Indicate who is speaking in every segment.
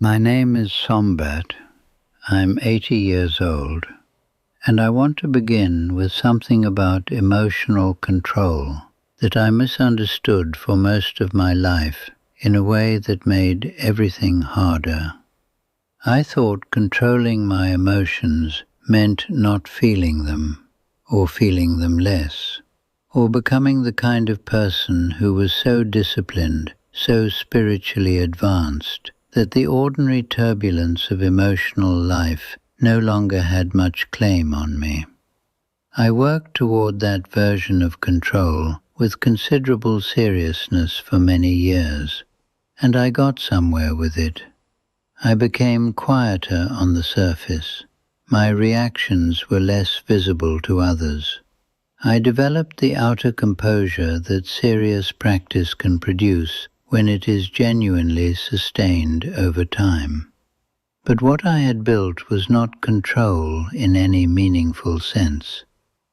Speaker 1: My name is Sombet. I'm 80 years old, and I want to begin with something about emotional control that I misunderstood for most of my life in a way that made everything harder. I thought controlling my emotions meant not feeling them, or feeling them less, or becoming the kind of person who was so disciplined, so spiritually advanced, that the ordinary turbulence of emotional life no longer had much claim on me. I worked toward that version of control with considerable seriousness for many years, and I got somewhere with it. I became quieter on the surface. My reactions were less visible to others. I developed the outer composure that serious practice can produce when it is genuinely sustained over time. But what I had built was not control in any meaningful sense.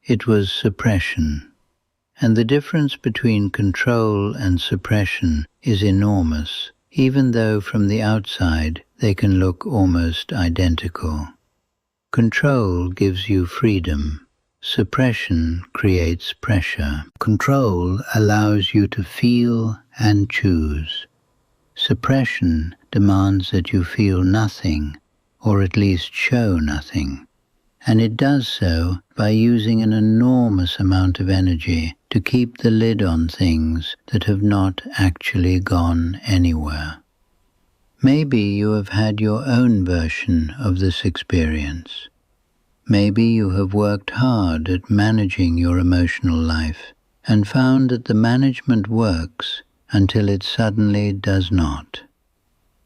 Speaker 1: It was suppression. And the difference between control and suppression is enormous, even though from the outside they can look almost identical. Control gives you freedom. Suppression creates pressure. Control allows you to feel and choose. Suppression demands that you feel nothing, or at least show nothing. And it does so by using an enormous amount of energy to keep the lid on things that have not actually gone anywhere. Maybe you have had your own version of this experience. Maybe you have worked hard at managing your emotional life and found that the management works until it suddenly does not.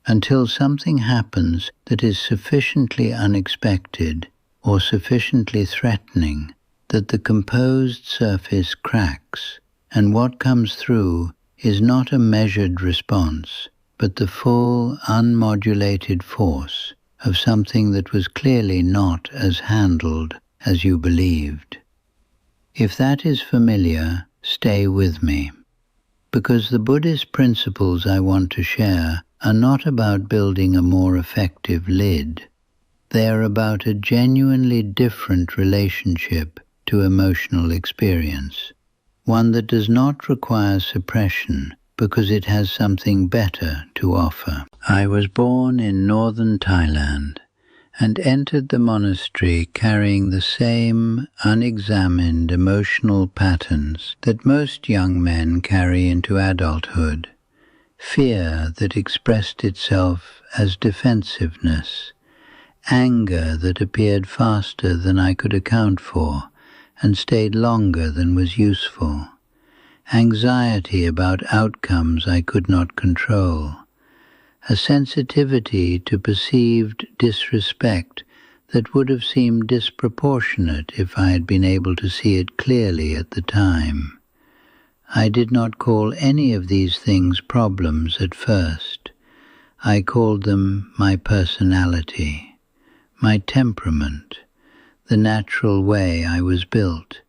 Speaker 1: Until something happens that is sufficiently unexpected or sufficiently threatening that the composed surface cracks, and what comes through is not a measured response, but the full, unmodulated force of something that was clearly not as handled as you believed. If that is familiar, stay with me, because the Buddhist principles I want to share are not about building a more effective lid. They are about a genuinely different relationship to emotional experience, one that does not require suppression because it has something better to offer. I was born in northern Thailand and entered the monastery carrying the same unexamined emotional patterns that most young men carry into adulthood. Fear that expressed itself as defensiveness, anger that appeared faster than I could account for and stayed longer than was useful, anxiety about outcomes I could not control, a sensitivity to perceived disrespect that would have seemed disproportionate if I had been able to see it clearly at the time. I did not call any of these things problems at first. I called them my personality, my temperament, the natural way I was built.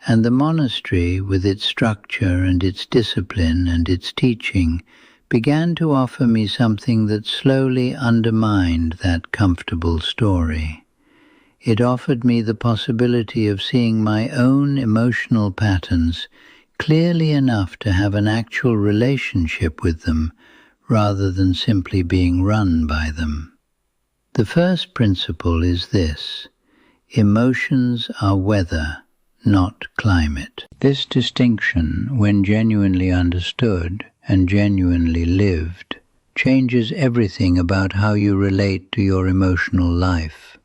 Speaker 1: And the monastery, with its structure and its discipline and its teaching, began to offer me something that slowly undermined that comfortable story. It offered me the possibility of seeing my own emotional patterns clearly enough to have an actual relationship with them, rather than simply being run by them. The first principle is this: emotions are weather, not climate. This distinction, when genuinely understood and genuinely lived, changes everything about how you relate to your emotional life.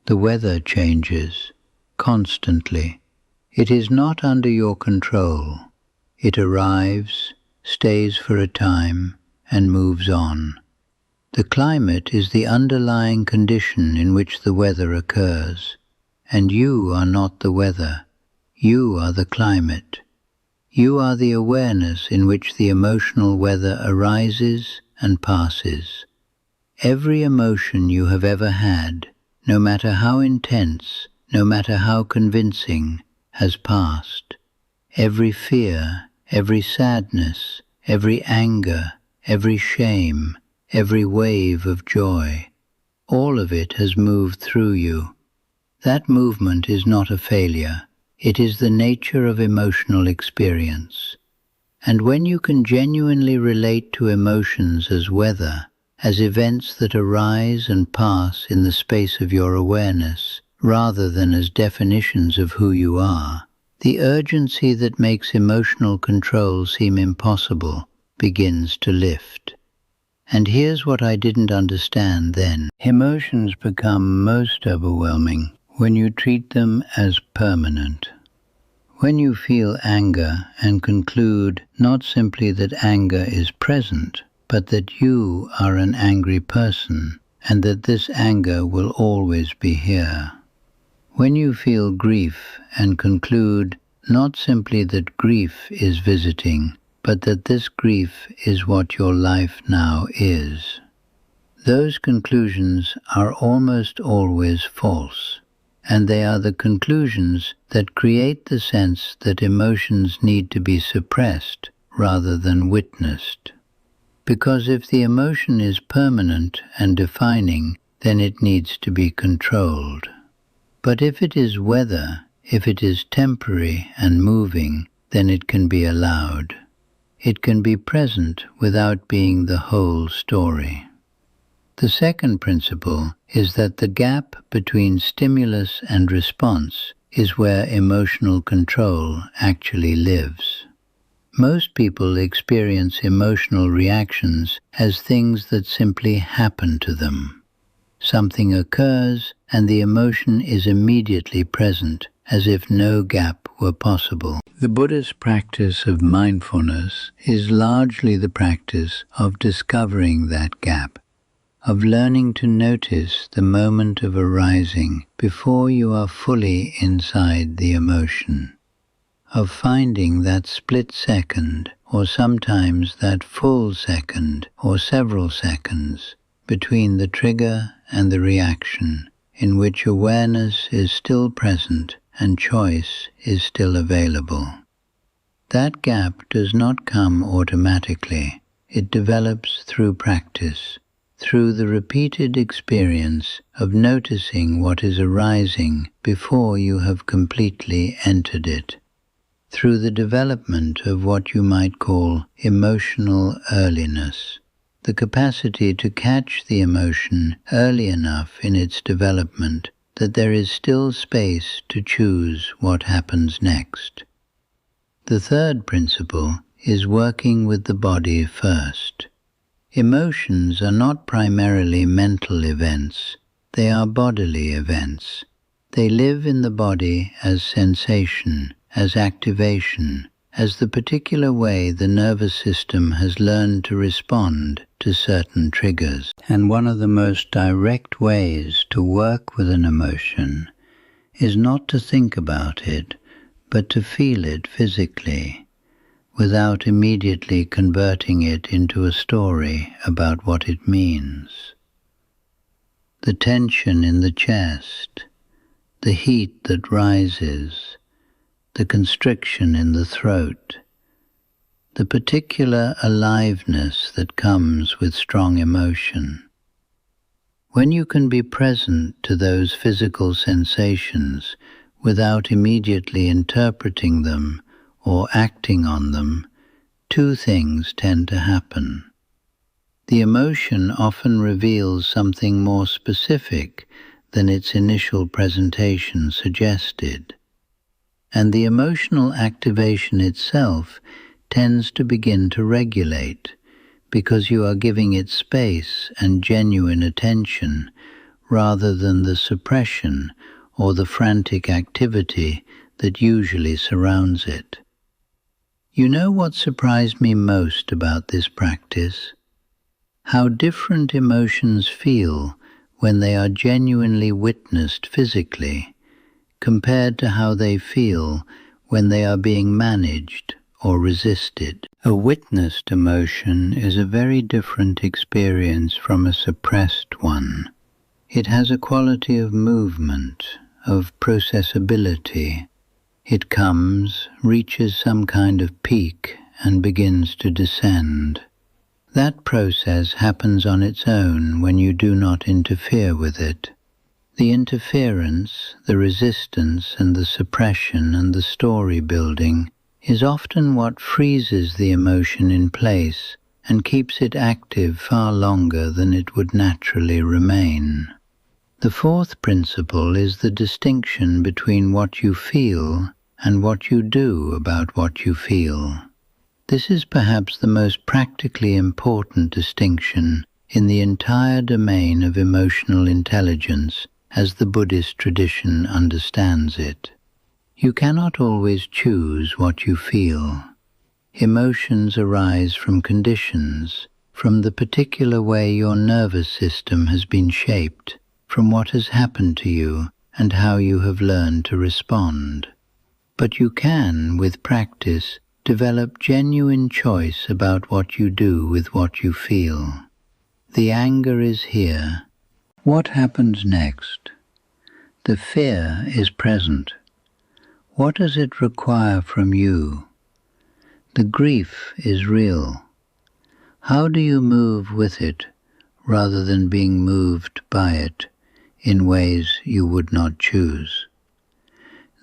Speaker 1: The weather changes constantly. It is not under your control. It arrives, stays for a time, and moves on. The climate is the underlying condition in which the weather occurs, and you are not the weather. You are the climate. You are the awareness in which the emotional weather arises and passes. Every emotion you have ever had, no matter how intense, no matter how convincing, has passed. Every fear, every sadness, every anger, every shame, every wave of joy, all of it has moved through you. That movement is not a failure. It is the nature of emotional experience. And when you can genuinely relate to emotions as weather, as events that arise and pass in the space of your awareness, rather than as definitions of who you are, the urgency that makes emotional control seem impossible begins to lift. And here's what I didn't understand then. Emotions become most overwhelming when you treat them as permanent. When you feel anger and conclude not simply that anger is present, but that you are an angry person and that this anger will always be here. When you feel grief and conclude not simply that grief is visiting, but that this grief is what your life now is. Those conclusions are almost always false, and they are the conclusions that create the sense that emotions need to be suppressed rather than witnessed. Because if the emotion is permanent and defining, then it needs to be controlled. But if it is weather, if it is temporary and moving, then it can be allowed. It can be present without being the whole story. The second principle is that the gap between stimulus and response is where emotional control actually lives. Most people experience emotional reactions as things that simply happen to them. Something occurs and the emotion is immediately present, as if no gap were possible. The Buddhist practice of mindfulness is largely the practice of discovering that gap, of learning to notice the moment of arising before you are fully inside the emotion, of finding that split second, or sometimes that full second, or several seconds, between the trigger and the reaction, in which awareness is still present and choice is still available. That gap does not come automatically. It develops through practice, through the repeated experience of noticing what is arising before you have completely entered it, through the development of what you might call emotional earliness, the capacity to catch the emotion early enough in its development that there is still space to choose what happens next. The third principle is working with the body first. Emotions are not primarily mental events, they are bodily events. They live in the body as sensation, as activation, as the particular way the nervous system has learned to respond to certain triggers. And one of the most direct ways to work with an emotion is not to think about it, but to feel it physically, without immediately converting it into a story about what it means. The tension in the chest, the heat that rises, the constriction in the throat, the particular aliveness that comes with strong emotion. When you can be present to those physical sensations without immediately interpreting them or acting on them, two things tend to happen. The emotion often reveals something more specific than its initial presentation suggested, and the emotional activation itself tends to begin to regulate because you are giving it space and genuine attention rather than the suppression or the frantic activity that usually surrounds it. You know what surprised me most about this practice? How different emotions feel when they are genuinely witnessed physically, compared to how they feel when they are being managed or resisted. A witnessed emotion is a very different experience from a suppressed one. It has a quality of movement, of processability. It comes, reaches some kind of peak, and begins to descend. That process happens on its own when you do not interfere with it. The interference, the resistance and the suppression and the story building is often what freezes the emotion in place and keeps it active far longer than it would naturally remain. The fourth principle is the distinction between what you feel and what you do about what you feel. This is perhaps the most practically important distinction in the entire domain of emotional intelligence as the Buddhist tradition understands it. You cannot always choose what you feel. Emotions arise from conditions, from the particular way your nervous system has been shaped, from what has happened to you and how you have learned to respond. But you can, with practice, develop genuine choice about what you do with what you feel. The anger is here. What happens next? The fear is present. What does it require from you? The grief is real. How do you move with it rather than being moved by it in ways you would not choose?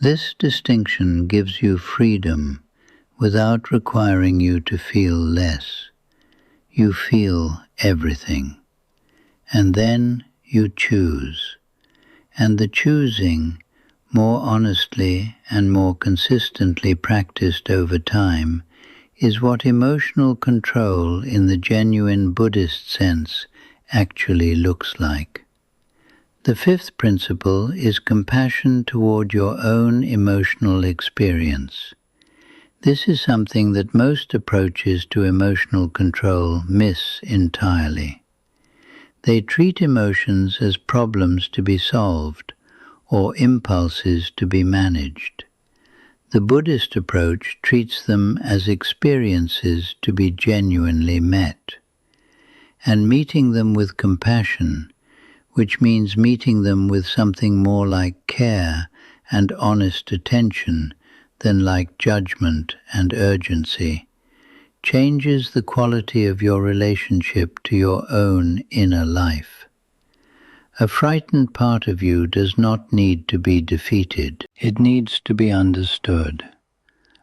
Speaker 1: This distinction gives you freedom without requiring you to feel less. You feel everything. And then you choose. And the choosing, more honestly and more consistently practiced over time, is what emotional control in the genuine Buddhist sense actually looks like. The fifth principle is compassion toward your own emotional experience. This is something that most approaches to emotional control miss entirely. They treat emotions as problems to be solved or impulses to be managed. The Buddhist approach treats them as experiences to be genuinely met, and meeting them with compassion, which means meeting them with something more like care and honest attention than like judgment and urgency, changes the quality of your relationship to your own inner life. A frightened part of you does not need to be defeated. It needs to be understood.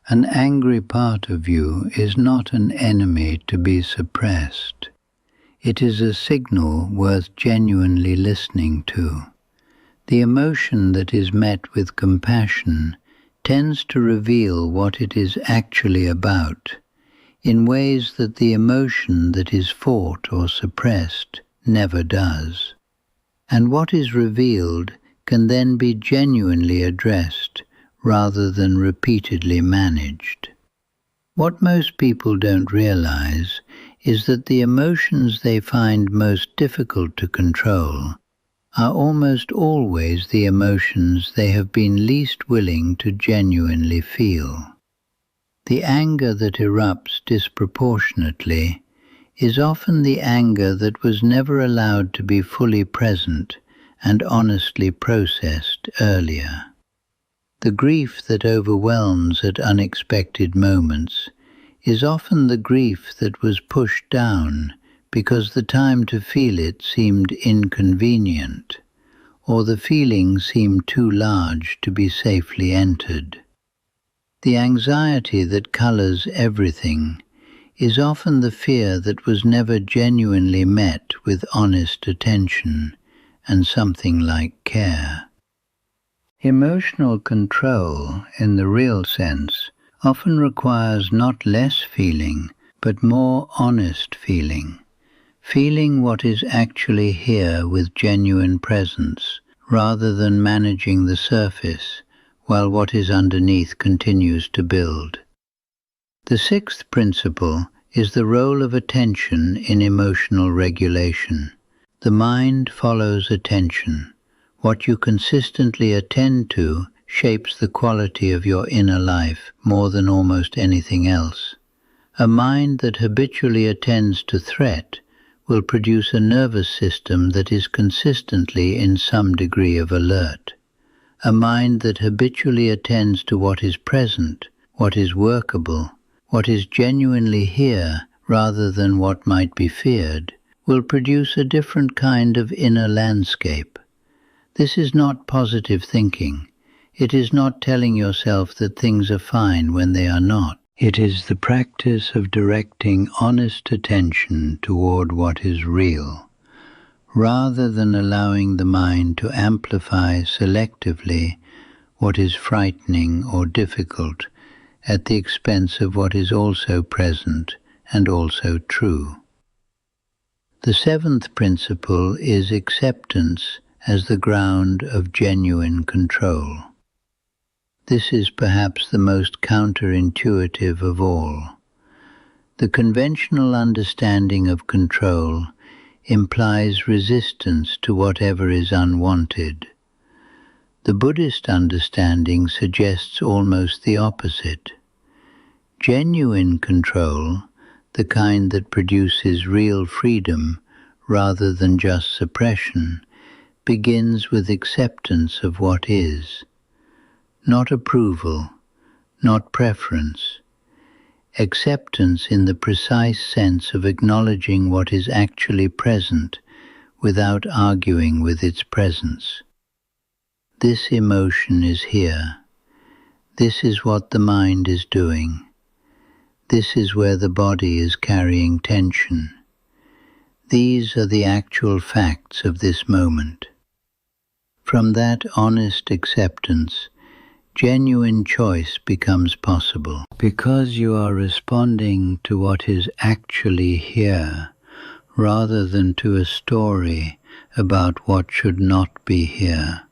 Speaker 1: An angry part of you is not an enemy to be suppressed. It is a signal worth genuinely listening to. The emotion that is met with compassion tends to reveal what it is actually about, in ways that the emotion that is fought or suppressed never does. And what is revealed can then be genuinely addressed rather than repeatedly managed. What most people don't realize is that the emotions they find most difficult to control are almost always the emotions they have been least willing to genuinely feel. The anger that erupts disproportionately is often the anger that was never allowed to be fully present and honestly processed earlier. The grief that overwhelms at unexpected moments is often the grief that was pushed down because the time to feel it seemed inconvenient, or the feeling seemed too large to be safely entered. The anxiety that colors everything is often the fear that was never genuinely met with honest attention and something like care. Emotional control, in the real sense, often requires not less feeling, but more honest feeling. Feeling what is actually here with genuine presence, rather than managing the surface, while what is underneath continues to build. The sixth principle is the role of attention in emotional regulation. The mind follows attention. What you consistently attend to shapes the quality of your inner life more than almost anything else. A mind that habitually attends to threat will produce a nervous system that is consistently in some degree of alert. A mind that habitually attends to what is present, what is workable, what is genuinely here rather than what might be feared, will produce a different kind of inner landscape. This is not positive thinking. It is not telling yourself that things are fine when they are not. It is the practice of directing honest attention toward what is real, rather than allowing the mind to amplify selectively what is frightening or difficult at the expense of what is also present and also true. The seventh principle is acceptance as the ground of genuine control. This is perhaps the most counterintuitive of all. The conventional understanding of control implies resistance to whatever is unwanted. The Buddhist understanding suggests almost the opposite. Genuine control, the kind that produces real freedom rather than just suppression, begins with acceptance of what is. Not approval, not preference. Acceptance in the precise sense of acknowledging what is actually present without arguing with its presence. This emotion is here. This is what the mind is doing. This is where the body is carrying tension. These are the actual facts of this moment. From that honest acceptance, genuine choice becomes possible. Because you are responding to what is actually here, rather than to a story about what should not be here.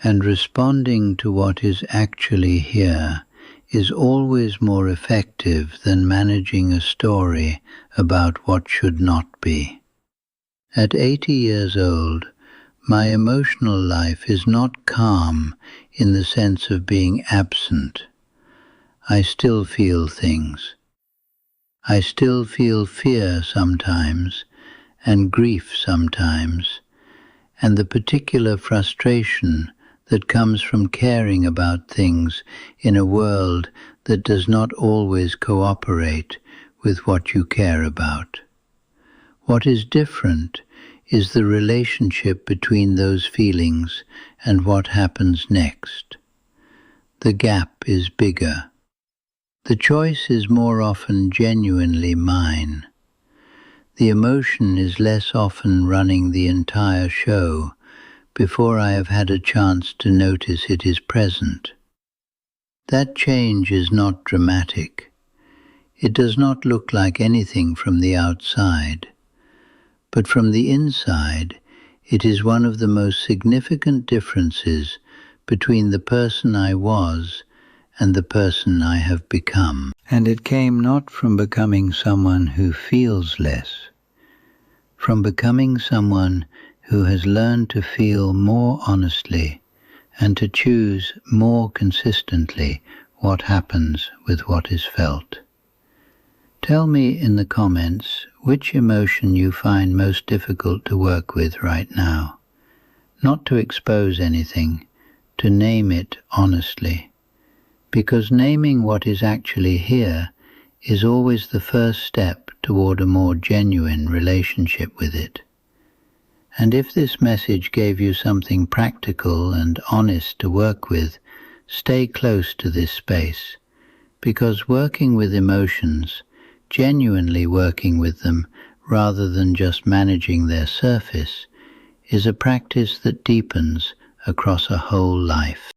Speaker 1: And responding to what is actually here is always more effective than managing a story about what should not be. At 80 years old, my emotional life is not calm in the sense of being absent. I still feel things. I still feel fear sometimes, and grief sometimes, and the particular frustration that comes from caring about things in a world that does not always cooperate with what you care about. What is different is the relationship between those feelings and what happens next. The gap is bigger. The choice is more often genuinely mine. The emotion is less often running the entire show before I have had a chance to notice it is present. That change is not dramatic. It does not look like anything from the outside. But from the inside, it is one of the most significant differences between the person I was and the person I have become. And it came not from becoming someone who feels less, from becoming someone who has learned to feel more honestly and to choose more consistently what happens with what is felt. Tell me in the comments which emotion you find most difficult to work with right now. Not to expose anything, to name it honestly. Because naming what is actually here is always the first step toward a more genuine relationship with it. And if this message gave you something practical and honest to work with, stay close to this space, because working with emotions, genuinely working with them rather than just managing their surface, is a practice that deepens across a whole life.